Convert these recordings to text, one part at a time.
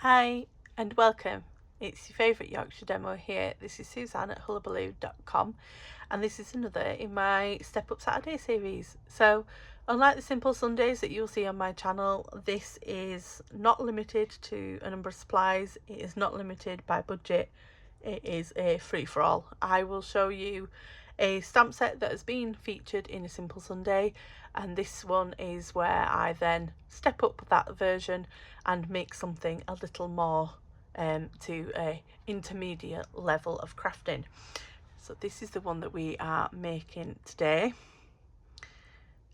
Hi and welcome. It's your favourite Yorkshire demo here. This is Suzanne at Hullahbaloo.com and this is another in my Step Up Saturday series. So unlike the simple Sundays that you'll see on my channel, this is not limited to a number of supplies. It is not limited by budget. It is a free-for-all. I will show you a stamp set that has been featured in a simple Sunday, and this one is where I then step up that version and make something a little more to a intermediate level of crafting. So this is the one that we are making today.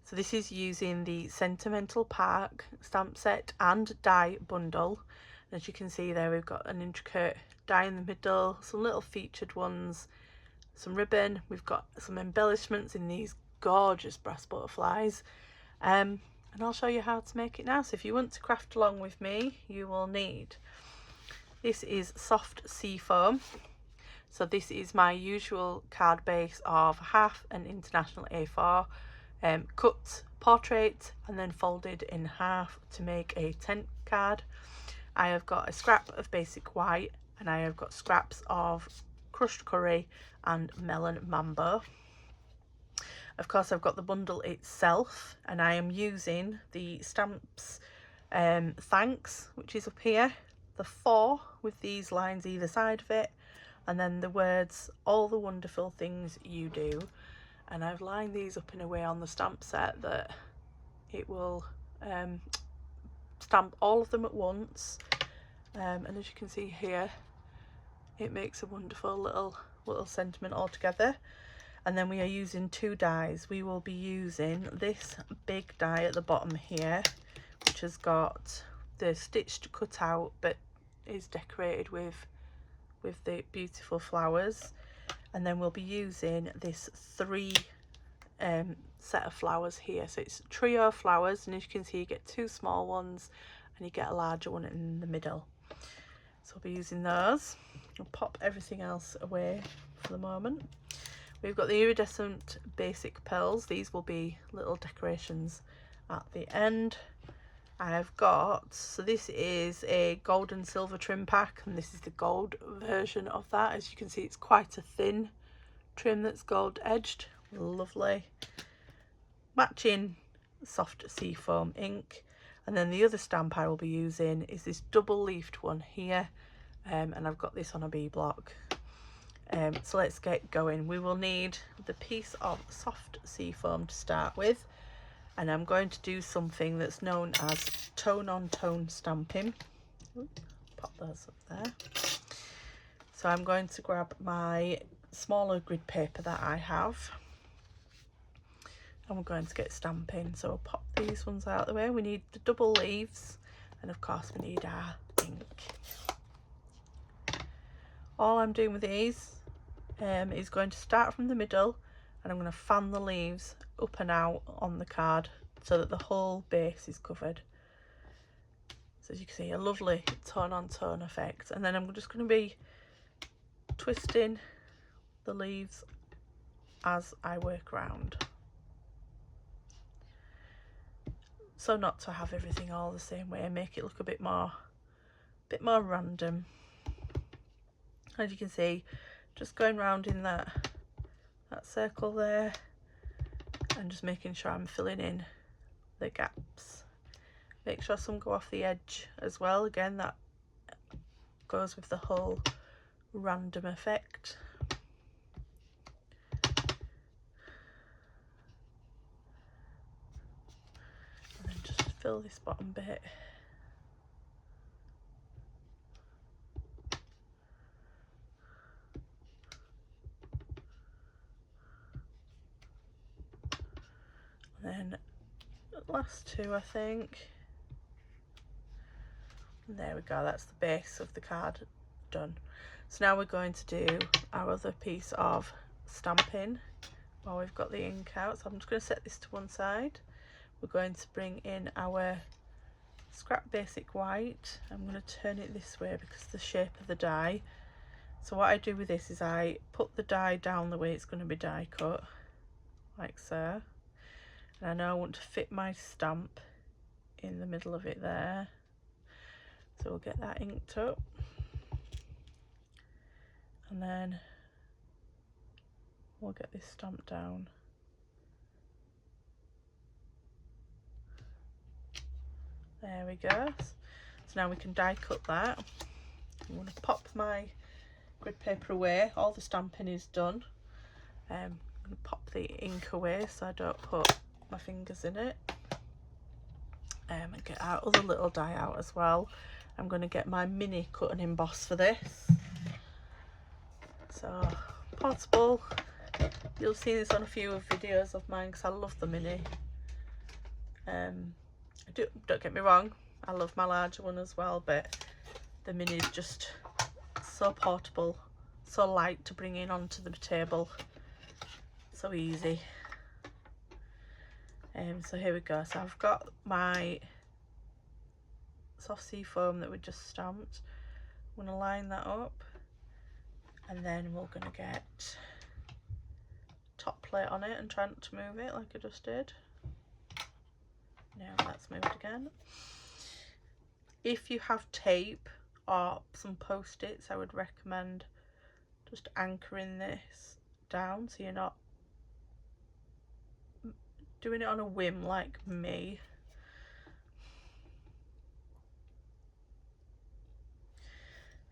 So this is using the Sentimental Park stamp set and die bundle. As you can see there, we've got an intricate die in the middle, some little featured ones, some ribbon, we've got some embellishments in these gorgeous brass butterflies, and I'll show you how to make it now. So if you want to craft along with me, you will need, this is soft sea foam. So this is my usual card base of half an international A4, cut portrait and then folded in half to make a tent card. I have got a scrap of basic white and I have got scraps of crushed curry and melon mambo. Of course, I've got the bundle itself and I am using the stamps thanks, which is up here, the 4 with these lines either side of it, and then the words all the wonderful things you do. And I've lined these up in a way on the stamp set that it will stamp all of them at once, and as you can see here, it makes a wonderful little sentiment all together. And then we are using 2 dies. We will be using this big die at the bottom here, which has got the stitched cut out but is decorated with the beautiful flowers. And then we'll be using this 3 set of flowers here. So it's a trio of flowers, and as you can see, you get 2 small ones and you get a larger one in the middle. So I'll be using those. I'll pop everything else away for the moment. We've got the iridescent basic pearls. These will be little decorations at the end. I've got, so this is a gold and silver trim pack, and this is the gold version of that. As you can see, it's quite a thin trim that's gold edged. Lovely. Matching soft seafoam ink. And then the other stamp I will be using is this double leafed one here, and I've got this on a B block. So let's get going. We will need the piece of soft seafoam to start with, and I'm going to do something that's known as tone on tone stamping. Pop those up there. So I'm going to grab my smaller grid paper that I have, and we're going to get stamping. So we'll pop these ones out of the way. We need the double leaves, and of course we need our ink. All I'm doing with these is going to start from the middle, and I'm going to fan the leaves up and out on the card so that the whole base is covered. So as you can see, a lovely tone on tone effect. And then I'm just going to be twisting the leaves as I work around, so not to have everything all the same way, make it look a bit more random. As you can see, just going round in that circle there and just making sure I'm filling in the gaps. Make sure some go off the edge as well. Again, that goes with the whole random effect. And then just fill this bottom bit. Then the last 2, I think. And there we go, that's the base of the card done. So now we're going to do our other piece of stamping while we've got the ink out. So I'm just going to set this to one side. We're going to bring in our scrap basic white. I'm going to turn it this way because of the shape of the die. So what I do with this is I put the die down the way it's going to be die cut, like so. And I know I want to fit my stamp in the middle of it there. So So we'll get that inked up, and then we'll get this stamped down. There we go. So now we can die cut that. I'm going to pop my grid paper away. All the stamping is done. I'm going to pop the ink away so I don't put my fingers in it. And get our other little die out as well. I'm going to get my mini cut and emboss for this. So portable. You'll see this on a few videos of mine because I love the mini. Don't get me wrong, I love my larger one as well, but the mini is just so portable, so light to bring in onto the table, so easy. So here we go. So I've got my soft sea foam that we just stamped. I'm going to line that up, and then we're going to get top plate on it and try not to move it like I just did. Now that's moved again. If you have tape or some post-its, I would recommend just anchoring this down so you're not doing it on a whim like me.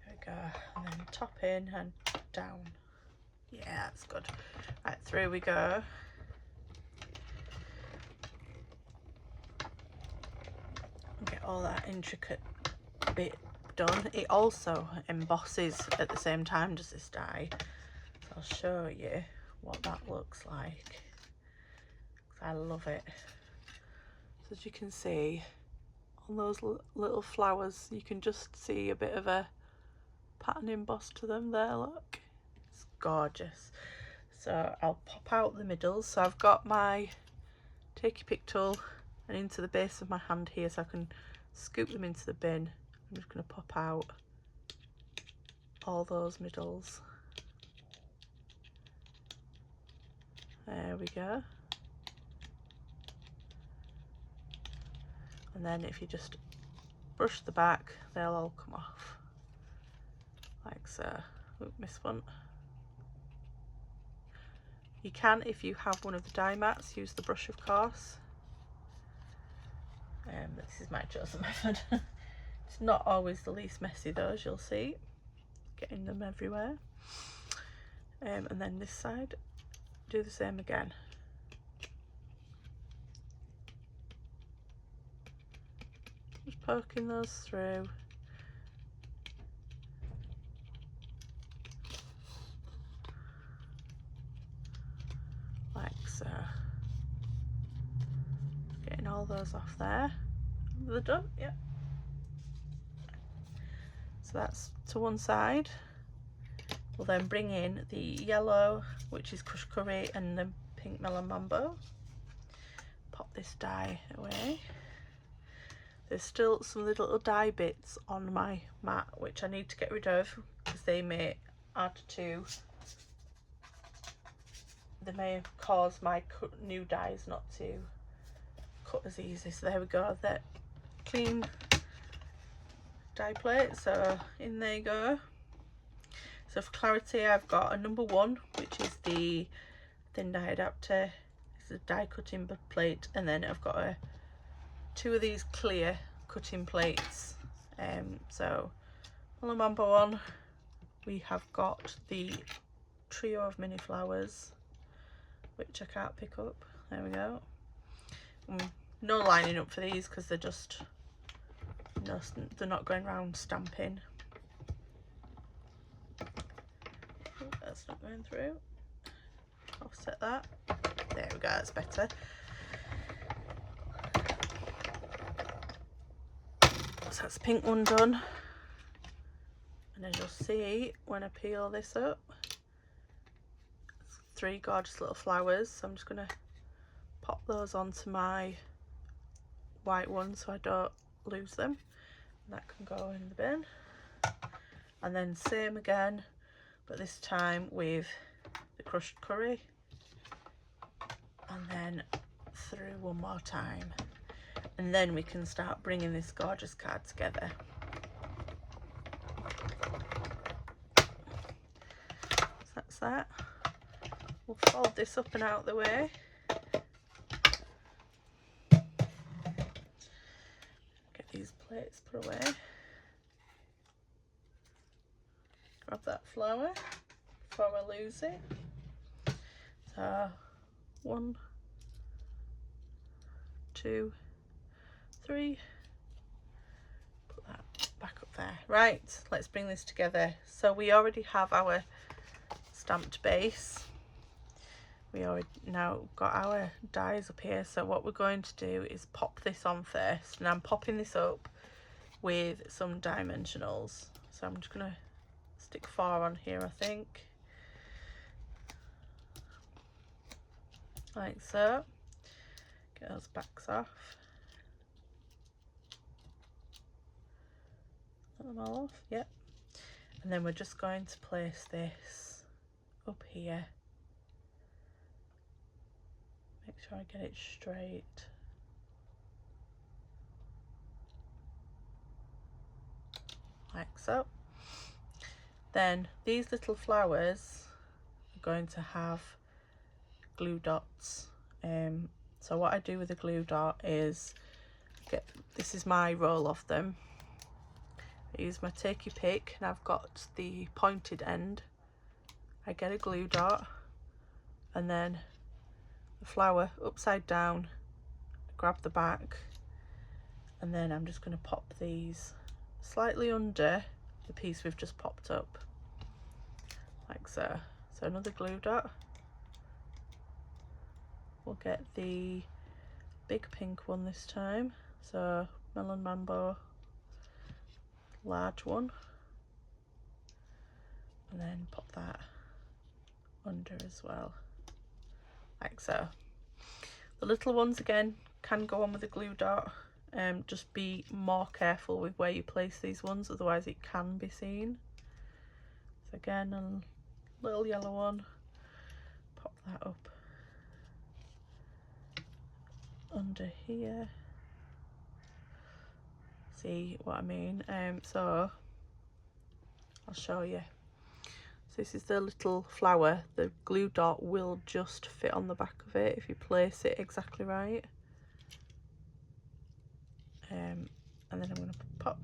There we go, and then top in and down. Yeah, that's good. Right, through we go. Get all that intricate bit done. It also embosses at the same time as this die, so I'll show you what that looks like. I love it. So as you can see on those little flowers, you can just see a bit of a pattern embossed to them there. Look, it's gorgeous. So I'll pop out the middles. So I've got my take your pick tool and into the base of my hand here, so I can scoop them into the bin. I'm just going to pop out all those middles. There we go. And then if you just brush the back, they'll all come off like so. Oop, missed one. You can, if you have one of the die mats, use the brush, of course. This is my chosen method. It's not always the least messy though, as you'll see. Getting them everywhere. And then this side, do the same again. Just poking those through. Like so. Getting all those off there. They're done, yeah. So that's to one side. We'll then bring in the yellow, which is crushed curry, and the pink melon mambo. Pop this die away. There's still some little die bits on my mat which I need to get rid of because they may cause my new dies not to cut as easy. So there we go, that clean die plate, so in there you go. So for clarity, I've got a number 1, which is the thin die adapter. It's a die cutting plate, and then I've got 2 of these clear cutting plates. So on the Mambo one, we have got the trio of mini flowers, which I can't pick up. There we go. No lining up for these because they're just they're not going around stamping. Oh, that's not going through. Offset that. There we go, that's better. So that's the pink one done. And as you'll see when I peel this up, 3 gorgeous little flowers. So I'm just going to pop those onto my white one so I don't lose them. And that can go in the bin. And then same again, but this time with the crushed curry. And then through one more time. And then we can start bringing this gorgeous card together. that. We'll fold this up and out of the way. Get these plates put away. Grab that flower before I lose it. So 1, 2, 3. Put that back up there. Right, let's bring this together. So we already have our stamped base. We already now got our dies up here, so what we're going to do is pop this on first, and I'm popping this up with some dimensionals. So I'm just going to stick 4 on here, I think, like so. Get those backs off. Let them all off, yep. And then we're just going to place this up here. Make sure I get it straight. Like so. Then these little flowers are going to have glue dots. So what I do with a glue dot is this is my roll of them. I use my take your pick, and I've got the pointed end. I get a glue dot, and then the flower upside down, grab the back, and then I'm just going to pop these slightly under the piece we've just popped up, like so. So another glue dot. We'll get the big pink one this time, so Melon Mambo, large one, and then pop that under as well, like so. The little ones again can go on with a glue dot. Just be more careful with where you place these ones, otherwise it can be seen. So again, a little yellow one, pop that up under here. See what I mean? So I'll show you. So this is the little flower. The glue dot will just fit on the back of it if you place it exactly right. And then I'm going to pop,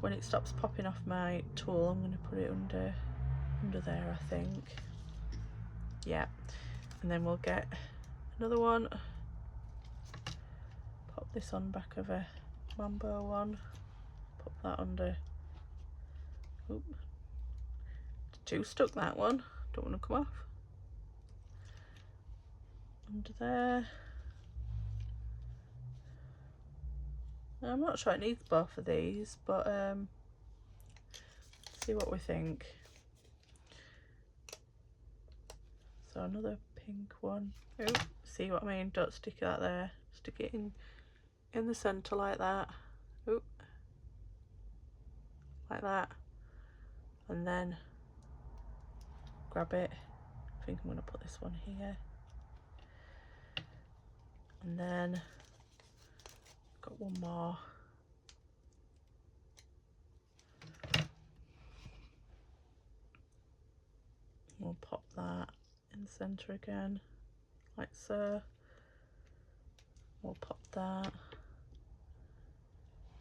when it stops popping off my tool, I'm going to put it under there, I think. Yeah. And then we'll get another one. Pop this on back of a Mambo one. Pop that under. Oop. Too stuck, that one. Don't want to come off. Under there. I'm not sure it needs both of these, but see what we think. So another pink one. Oh, see what I mean? Don't stick that there. Stick it in the centre like that. Oh, like that. And then grab it. I think I'm going to put this one here. And then got one more. We'll pop that in the centre again, like so. We'll pop that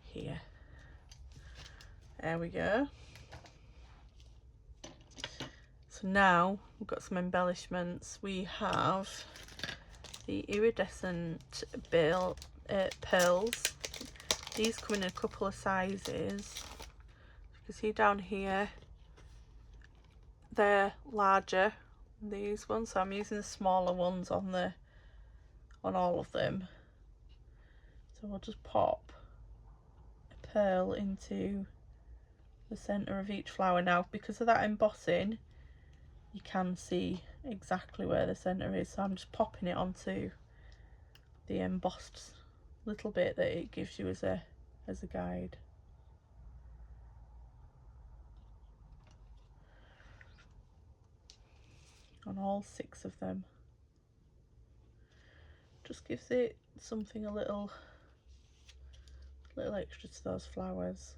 here. There we go. So now we've got some embellishments. We have the iridescent pearls. These come in a couple of sizes. You can see down here they're larger than these ones, so I'm using the smaller ones on all of them. So we'll just pop a pearl into the centre of each flower. Now, because of that embossing, you can see exactly where the centre is, so I'm just popping it onto the embossed little bit that it gives you as a guide. On all 6 of them. Just gives it something a little extra to those flowers,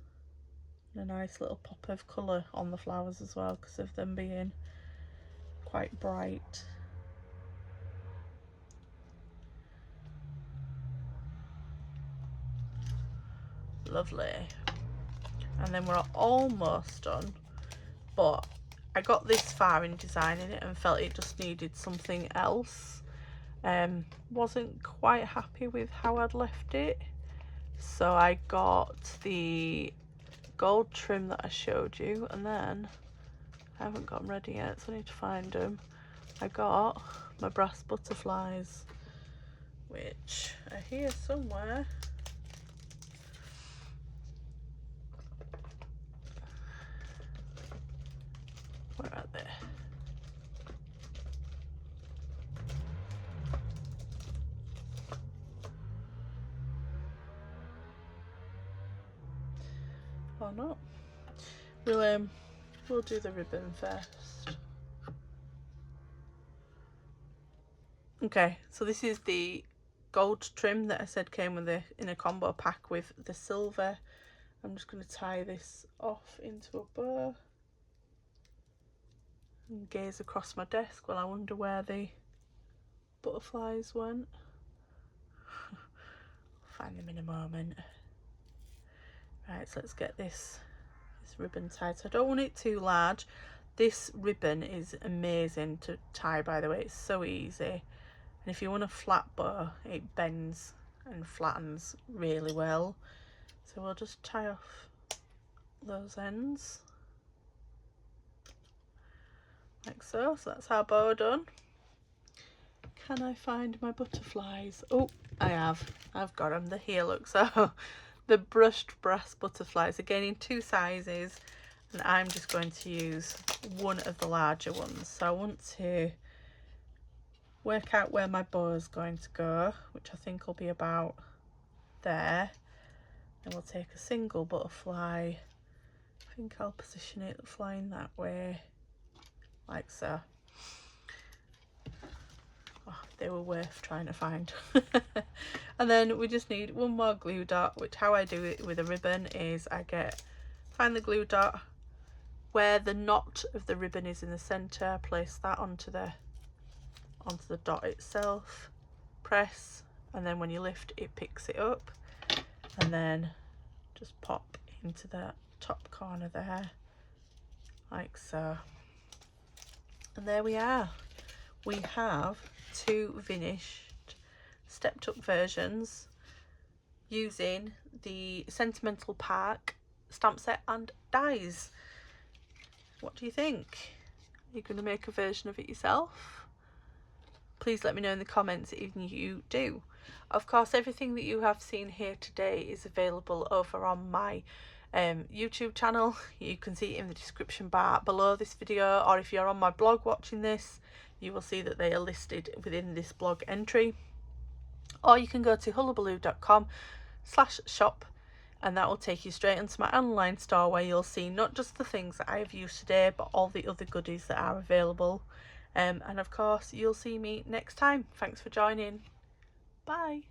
and a nice little pop of colour on the flowers as well, because of them being quite bright. Lovely. And then we're almost done, but I got this far in designing it and felt it just needed something else. Wasn't quite happy with how I'd left it, so I got the gold trim that I showed you, and then I haven't got them ready yet, so I need to find them. I got my brass butterflies, which are here somewhere. Where are they? Or not. We'll do the ribbon first. Okay, so this is the gold trim that I said came with in a combo pack with the silver. I'm just going to tie this off into a bow and gaze across my desk while I wonder where the butterflies went. I'll find them in a moment. Right, so let's get this ribbon tied. So I don't want it too large. This ribbon is amazing to tie, by the way. It's so easy, and if you want a flat bow, it bends and flattens really well. So we'll just tie off those ends like so. So that's our bow done. Can I find my butterflies? Oh, I've got them. They're here, look. So the brushed brass butterflies, again in 2 sizes, and I'm just going to use one of the larger ones. So I want to work out where my bow is going to go, which I think will be about there. And we'll take a single butterfly. I think I'll position it flying that way, like so. Oh, they were worth trying to find. And then we just need one more glue dot, which how I do it with a ribbon is I find the glue dot where the knot of the ribbon is in the center, place that onto the dot itself, press, and then when you lift it picks it up, and then just pop into the top corner there, like so. And there we are. We have 2 finished stepped up versions using the Sentimental Park stamp set and dies. What do you think? Are you going to make a version of it yourself? Please let me know in the comments if you do. Of course, everything that you have seen here today is available over on my YouTube channel. You can see it in the description bar below this video, or if you're on my blog watching this, you will see that they are listed within this blog entry. Or you can go to hullahbaloo.com/shop, and that will take you straight into my online store, where you'll see not just the things that I have used today, but all the other goodies that are available. And of course, you'll see me next time. Thanks for joining. Bye.